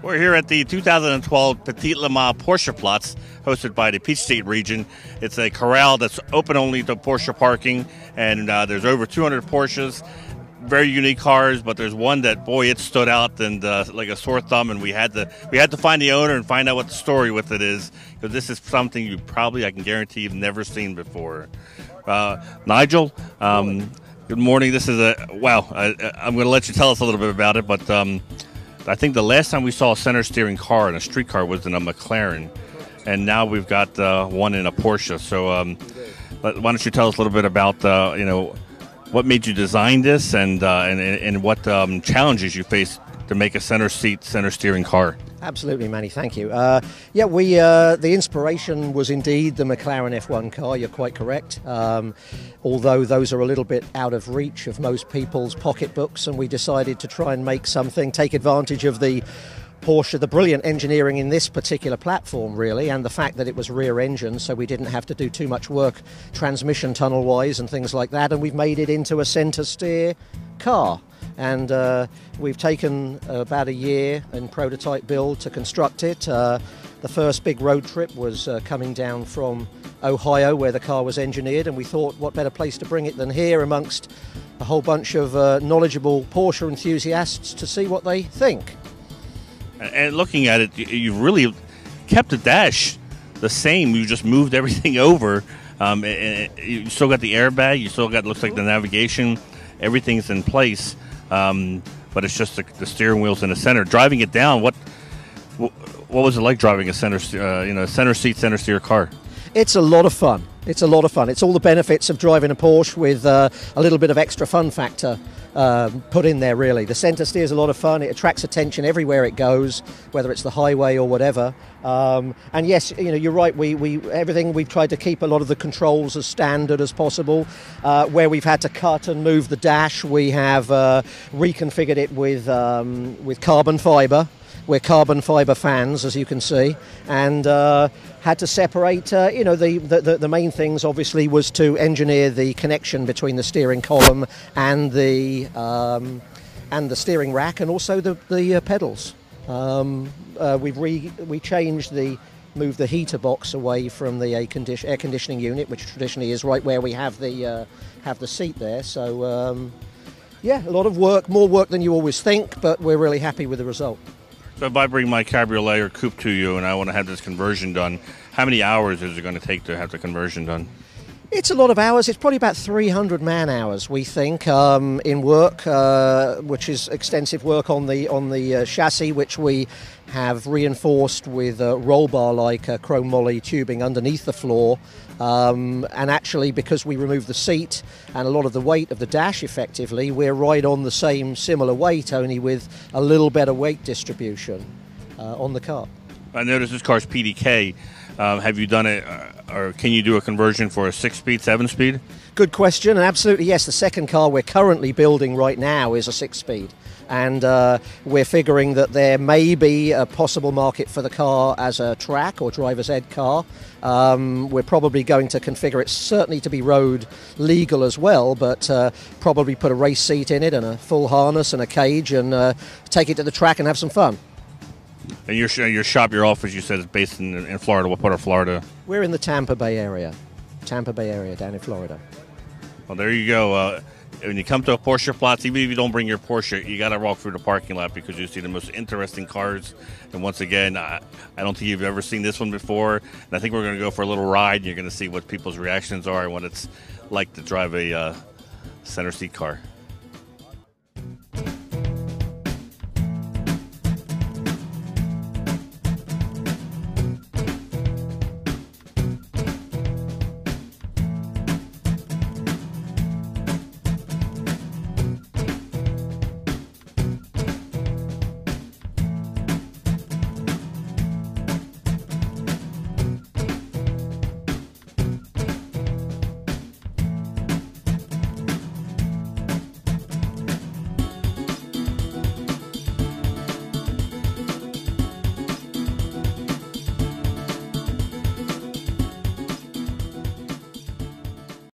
We're here at the 2012 Petit Le Mans Porsche Platz, hosted by the Peach State region. It's a corral that's open only to Porsche parking, and there's over 200 Porsches. Very unique cars, but there's one that, boy, it stood out and like a sore thumb, and we had to find the owner and find out what the story with it is, because this is something you probably, I can guarantee, you've never seen before. Nigel, good morning. This is I'm going to let you tell us a little bit about it, but I think the last time we saw a center steering car in a street car was in a McLaren, and now we've got one in a Porsche. So why don't you tell us a little bit about what made you design this and what challenges you face to make a center steering car? Absolutely, Manny. Thank you. The inspiration was indeed the McLaren F1 car. You're quite correct. Although those are a little bit out of reach of most people's pocketbooks, and we decided to try and make something, take advantage of the Porsche, the brilliant engineering in this particular platform, really, and the fact that it was rear engine, so we didn't have to do too much work transmission tunnel wise and things like that, and we've made it into a center steer car. And we've taken about a year in prototype build to construct it. The first big road trip was coming down from Ohio, where the car was engineered, and we thought what better place to bring it than here amongst a whole bunch of knowledgeable Porsche enthusiasts to see what they think. And looking at it, you've really kept the dash the same. You just moved everything over. You still got the airbag. You still got, looks like, the navigation. Everything's in place. But it's just the steering wheel's in the center. Driving it down, what was it like driving a center steer car? It's a lot of fun. It's a lot of fun. It's all the benefits of driving a Porsche with a little bit of extra fun factor put in there, really. The center steer is a lot of fun. It attracts attention everywhere it goes, whether it's the highway or whatever. And yes, you're right. We've tried to keep a lot of the controls as standard as possible. Where we've had to cut and move the dash, we have reconfigured it with carbon fiber. We're carbon fiber fans, as you can see, and had to separate. The main things obviously was to engineer the connection between the steering column and the steering rack, and also the pedals. We changed moved the heater box away from the air conditioning unit, which traditionally is right where we have the seat there. So a lot of work, more work than you always think, but we're really happy with the result. So if I bring my cabriolet or coupe to you and I want to have this conversion done, how many hours is it going to take to have the conversion done? It's a lot of hours. It's probably about 300 man-hours, we think, in work, which is extensive work on the chassis, which we have reinforced with roll bar-like chrome moly tubing underneath the floor. And actually, because we removed the seat and a lot of the weight of the dash, effectively, we're right on the same similar weight, only with a little better weight distribution on the car. I noticed this car's PDK. Have you done it, or can you do a conversion for a 6-speed, 7-speed? Good question, and absolutely yes. The second car we're currently building right now is a 6-speed, and we're figuring that there may be a possible market for the car as a track or driver's ed car. We're probably going to configure it certainly to be road legal as well, but probably put a race seat in it and a full harness and a cage, and take it to the track and have some fun. And your shop, your office, you said, is based in Florida. What part of Florida? We're in the Tampa Bay area down in Florida. Well, there you go. When you come to a Porsche Platz, even if you don't bring your Porsche, you got to walk through the parking lot, because you see the most interesting cars. And once again, I don't think you've ever seen this one before. And I think we're going to go for a little ride, and you're going to see what people's reactions are and what it's like to drive a center seat car.